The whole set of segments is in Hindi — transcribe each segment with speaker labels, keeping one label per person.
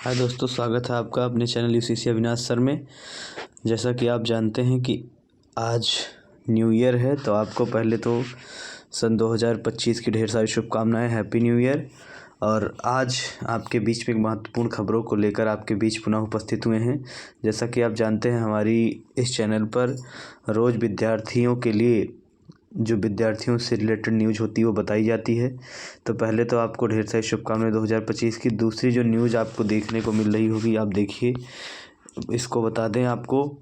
Speaker 1: हाय दोस्तों, स्वागत है आपका अपने चैनल यूसीसी अविनाश सर में। जैसा कि आप जानते हैं कि आज न्यू ईयर है, तो आपको पहले तो सन 2025 की ढेर सारी शुभकामनाएं। Happy new year. और आज आपके बीच में एक महत्वपूर्ण खबरों को लेकर आपके बीच पुनः उपस्थित हुए हैं। जैसा कि आप जानते हैं, हमारी इस चैनल पर रोज़ विद्यार्थियों के लिए जो विद्यार्थियों से रिलेटेड न्यूज़ होती है वो बताई जाती है। तो पहले तो आपको ढेर सारी शुभकामनाएं 2025 की। दूसरी जो न्यूज़ आपको देखने को मिल रही होगी, आप देखिए। इसको बता दें आपको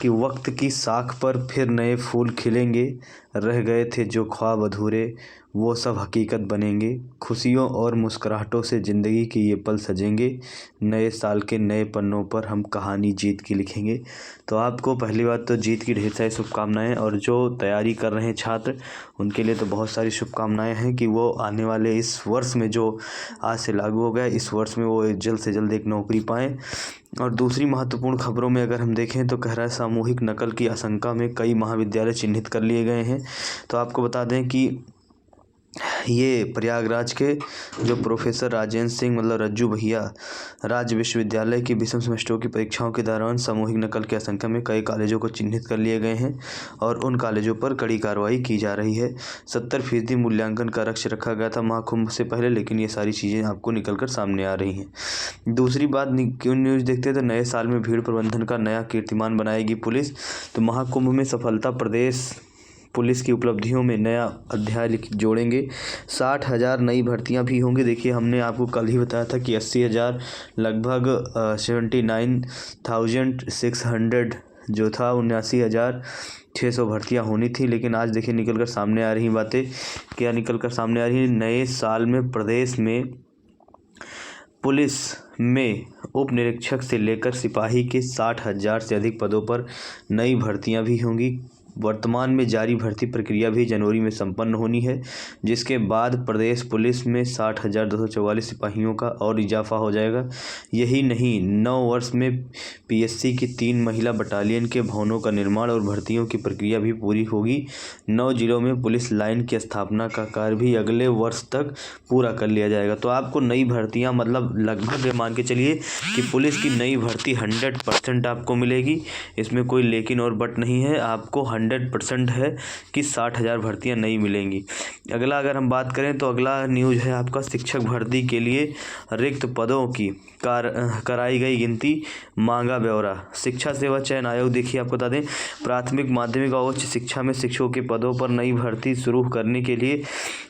Speaker 1: कि वक्त की साख पर फिर नए फूल खिलेंगे, रह गए थे जो ख्वाब अधूरे वो सब हकीकत बनेंगे। खुशियों और मुस्कुराहटों से ज़िंदगी के ये पल सजेंगे, नए साल के नए पन्नों पर हम कहानी जीत की लिखेंगे। तो आपको पहली बात तो जीत की ढेर सारी शुभकामनाएं। और जो तैयारी कर रहे हैं छात्र, उनके लिए तो बहुत सारी शुभकामनाएं हैं कि वो आने वाले इस वर्ष में, जो आज से लागू हो गया, इस वर्ष में वो जल्द से जल्द एक नौकरी पाएँ। और दूसरी महत्वपूर्ण खबरों में अगर हम देखें तो कह रहा है सामूहिक नकल की आशंका में कई महाविद्यालय चिन्हित कर लिए गए हैं। तो आपको बता दें कि ये प्रयागराज के जो प्रोफेसर राजेंद्र सिंह मतलब रज्जू भैया, राज्य विश्वविद्यालय की विषम सेमेस्टरों की परीक्षाओं के दौरान सामूहिक नकल की आशंका में कई कॉलेजों को चिन्हित कर लिए गए हैं और उन कॉलेजों पर कड़ी कार्रवाई की जा रही है। 70% मूल्यांकन का लक्ष्य रखा गया था महाकुंभ से पहले, लेकिन ये सारी चीज़ें आपको निकल कर सामने आ रही हैं। दूसरी बात, क्यों न्यूज़ देखते हैं तो नए साल में भीड़ प्रबंधन का नया कीर्तिमान बनाएगी पुलिस। तो महाकुंभ में सफलता प्रदेश पुलिस की उपलब्धियों में नया अध्याय जोड़ेंगे। 60,000 नई भर्तियां भी होंगी। देखिए, हमने आपको कल ही बताया था कि 80,000 लगभग 79,600 जो था 79,600 भर्तियां होनी थी। लेकिन आज देखिए निकल कर सामने आ रही बातें। क्या निकल कर सामने आ रही है? नए साल में प्रदेश में पुलिस में उप निरीक्षक से लेकर सिपाही के 60,000 से अधिक पदों पर नई भर्तियां भी होंगी। वर्तमान में जारी भर्ती प्रक्रिया भी जनवरी में संपन्न होनी है, जिसके बाद प्रदेश पुलिस में 60,244 सिपाहियों का और इजाफा हो जाएगा। यही नहीं, 9 वर्ष में पीएससी की 3 महिला बटालियन के भवनों का निर्माण और भर्तियों की प्रक्रिया भी पूरी होगी। 9 जिलों में पुलिस लाइन की स्थापना का कार्य भी अगले वर्ष तक पूरा कर लिया जाएगा। तो आपको नई भर्तियां मतलब लगभग मान के चलिए कि पुलिस की नई भर्ती 100% आपको मिलेगी। इसमें कोई लेकिन और बट नहीं है। आपको 100% है कि 60,000 भर्तियां नई मिलेंगी। अगला अगर हम बात करें तो अगला न्यूज़ है आपका शिक्षक भर्ती के लिए रिक्त पदों की कराई गई गिनती, मांगा ब्यौरा। शिक्षा सेवा चयन आयोग, देखिए आपको बता दें, प्राथमिक माध्यमिक और उच्च शिक्षा में शिक्षकों के पदों पर नई भर्ती शुरू करने के लिए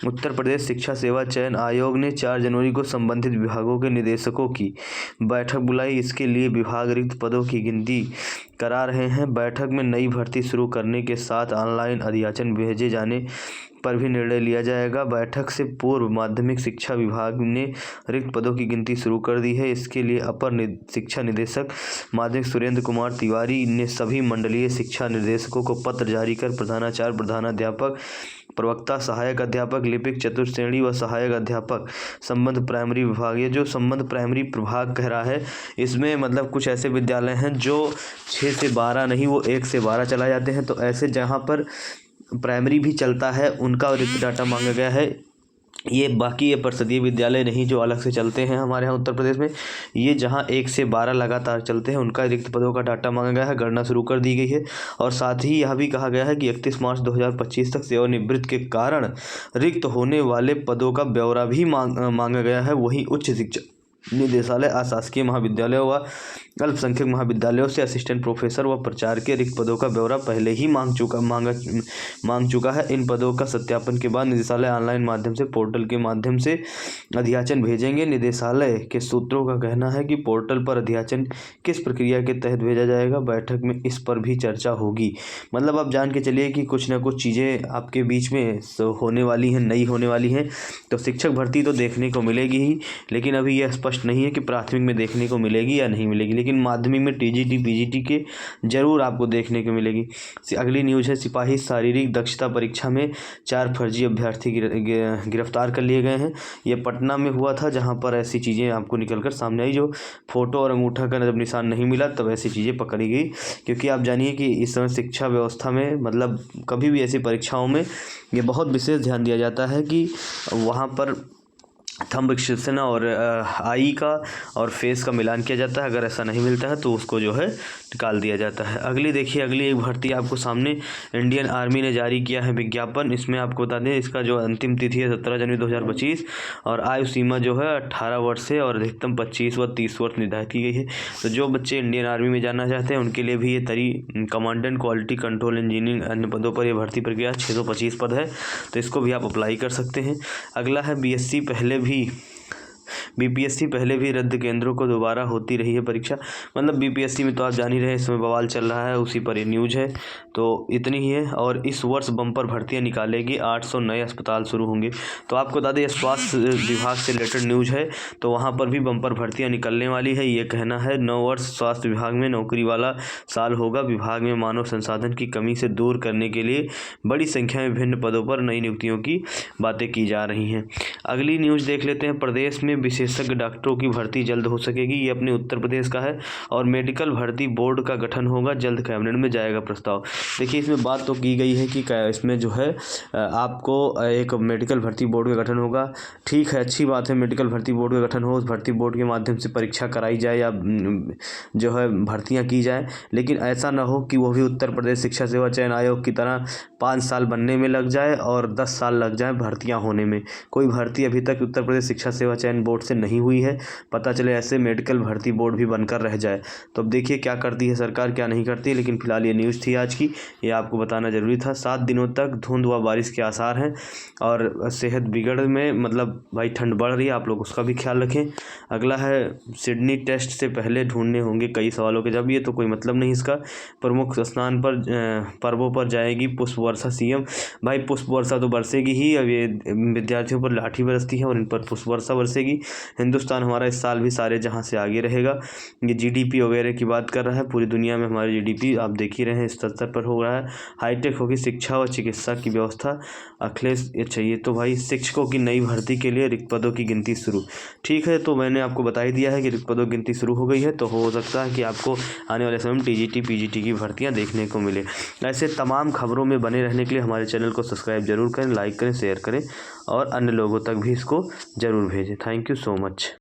Speaker 1: उत्तर प्रदेश शिक्षा सेवा चयन आयोग ने 4 जनवरी को संबंधित विभागों के निदेशकों की बैठक बुलाई। इसके लिए विभाग रिक्त पदों की गिनती करा रहे हैं। बैठक में नई भर्ती शुरू करने के साथ ऑनलाइन अधियाचन भेजे जाने पर भी निर्णय लिया जाएगा। बैठक से पूर्व माध्यमिक शिक्षा विभाग ने रिक्त पदों की गिनती शुरू कर दी है। इसके लिए अपर शिक्षा निदेशक माध्यमिक सुरेंद्र कुमार तिवारी ने सभी मंडलीय शिक्षा निर्देशकों को पत्र जारी कर प्रधानाचार्य, प्रधानाध्यापक, प्रवक्ता, सहायक अध्यापक, लिपिक, चतुर्थ श्रेणी व सहायक अध्यापक, संबंध प्राइमरी विभाग, ये जो संबंध प्राइमरी प्रभाग कह रहा है, इसमें मतलब कुछ ऐसे विद्यालय हैं जो 6 से 12 नहीं, वो 1 से 12 चला जाते हैं। तो ऐसे जहाँ पर प्राइमरी भी चलता है, उनका रिक्त डाटा मांगा गया है। ये बाकी ये परिषदीय विद्यालय नहीं जो अलग से चलते हैं हमारे यहाँ उत्तर प्रदेश में, ये जहाँ 1 से 12 लगातार चलते हैं, उनका रिक्त पदों का डाटा मांगा गया है। गणना शुरू कर दी गई है। और साथ ही यह भी कहा गया है कि 31 मार्च 2025 तक सेवानिवृत्त के कारण रिक्त होने वाले पदों का ब्यौरा भी मांगा गया है। वहीं उच्च शिक्षा निदेशालय अशासकीय महाविद्यालयों व अल्पसंख्यक महाविद्यालयों से असिस्टेंट प्रोफेसर व प्राचार्य के रिक्त पदों का ब्यौरा पहले ही मांग चुका है। इन पदों का सत्यापन के बाद निदेशालय ऑनलाइन माध्यम से पोर्टल के माध्यम से अधियाचन भेजेंगे। निदेशालय के सूत्रों का कहना है कि पोर्टल पर अधियाचन किस प्रक्रिया के तहत भेजा जाएगा, बैठक में इस पर भी चर्चा होगी। मतलब आप जान के चलिए कि कुछ ना कुछ चीज़ें आपके बीच में होने वाली हैं, नई होने वाली हैं। तो शिक्षक भर्ती तो देखने को मिलेगी ही, लेकिन अभी यह स्पष्ट नहीं है कि प्राथमिक में देखने को मिलेगी या नहीं मिलेगी। लेकिन माध्यमिक में टीजीटी पीजीटी के जरूर आपको देखने को मिलेगी। अगली न्यूज़ है सिपाही शारीरिक दक्षता परीक्षा में 4 फर्जी अभ्यर्थी गिरफ्तार कर लिए गए हैं। ये पटना में हुआ था, जहां पर ऐसी चीज़ें आपको निकलकर सामने आई। जो फोटो और अंगूठा का जब निशान नहीं मिला तब ऐसी चीज़ें पकड़ी गई। क्योंकि आप जानिए कि इस समय शिक्षा व्यवस्था में मतलब कभी भी ऐसी परीक्षाओं में ये बहुत विशेष ध्यान दिया जाता है कि वहाँ पर थंब शिवसेना और आई का और फेस का मिलान किया जाता है। अगर ऐसा नहीं मिलता है तो उसको जो है निकाल दिया जाता है। अगली देखिए, अगली एक भर्ती आपको सामने इंडियन आर्मी ने जारी किया है विज्ञापन। इसमें आपको बता दें इसका जो अंतिम तिथि है 17 जनवरी 2025 और आयु सीमा जो है 18 वर्ष से और अधिकतम 25 व 30 वर्ष निर्धारित की गई है। तो जो बच्चे इंडियन आर्मी में जाना चाहते हैं उनके लिए भी ये कमांडेंट क्वालिटी कंट्रोल इंजीनियरिंग अन्य पदों पर यह भर्ती प्रक्रिया 625 पद है, तो इसको भी आप अप्लाई कर सकते हैं। अगला है बीपीएससी पहले भी रद्द केंद्रों को दोबारा होती रही है परीक्षा। मतलब बीपीएससी में तो आप जान ही रहे हैं, इसमें बवाल चल रहा है, उसी पर ये न्यूज़ है। तो इतनी ही है। और इस वर्ष बम्पर भर्तियां निकालेगी, 800 नए अस्पताल शुरू होंगे। तो आपको बता दें स्वास्थ्य विभाग से रिलेटेड न्यूज़ है, तो वहाँ पर भी बम्पर भर्तियाँ निकलने वाली है। ये कहना है 9 वर्ष स्वास्थ्य विभाग में नौकरी वाला साल होगा। विभाग में मानव संसाधन की कमी से दूर करने के लिए बड़ी संख्या में विभिन्न पदों पर नई नियुक्तियों की बातें की जा रही हैं। अगली न्यूज़ देख लेते हैं। प्रदेश में विशेषज्ञ डॉक्टरों की भर्ती जल्द हो सकेगी। ये अपने उत्तर प्रदेश का है। और मेडिकल भर्ती बोर्ड का गठन होगा, जल्द कैबिनेट में जाएगा प्रस्ताव। देखिए इसमें बात तो की गई है कि इसमें जो है आपको एक मेडिकल भर्ती बोर्ड का गठन होगा। ठीक है, अच्छी बात है, मेडिकल भर्ती बोर्ड का गठन हो, उस भर्ती बोर्ड के माध्यम से परीक्षा कराई जाए या जो है भर्तियाँ की जाए। लेकिन ऐसा ना हो कि वो भी उत्तर प्रदेश शिक्षा सेवा चयन आयोग की तरह 5 साल बनने में लग जाए और 10 साल लग जाए भर्तियाँ होने में। कोई भर्ती अभी तक उत्तर प्रदेश शिक्षा सेवा चयन बोर्ड से नहीं हुई है, पता चले ऐसे मेडिकल भर्ती बोर्ड भी बनकर रह जाए। तो अब देखिए क्या करती है सरकार, क्या नहीं करती है। लेकिन फिलहाल ये न्यूज़ थी आज की, ये आपको बताना ज़रूरी था। 7 दिनों तक धुंध व बारिश के आसार हैं और सेहत बिगड़ में मतलब भाई ठंड बढ़ रही है, आप लोग उसका भी ख्याल रखें। अगला है सिडनी टेस्ट से पहले ढूंढने होंगे कई सवालों के जवाब। ये तो कोई मतलब नहीं इसका। प्रमुख स्नान पर पर्वों पर जाएगी पुष्प वर्षा सीएम। भाई पुष्प वर्षा तो बरसेगी ही, अब ये विद्यार्थियों पर लाठी बरसती है और इन पर पुष्प वर्षा बरसेगी। हिंदुस्तान हमारा इस साल भी सारे जहां से आगे रहेगा। ये जीडीपी वगैरह की बात कर रहा है। पूरी दुनिया में हमारी जीडीपी आप देख ही रहे हैं इस स्तर पर हो रहा है। हाईटेक होगी शिक्षा व चिकित्सा की व्यवस्था। अखिलेश चाहिए तो भाई शिक्षकों की नई भर्ती के लिए रिक्त पदों की गिनती शुरू। ठीक है, तो मैंने आपको बता ही दिया है कि रिक्त पदों की गिनती शुरू हो गई है, तो हो सकता है कि आपको आने वाले समय में टीजीटी पीजीटी की भर्तियाँ देखने को मिले। ऐसे तमाम खबरों में बने रहने के लिए हमारे चैनल को सब्सक्राइब जरूर करें, लाइक करें, शेयर करें और अन्य लोगों तक भी इसको ज़रूर भेजें। Thank you so much.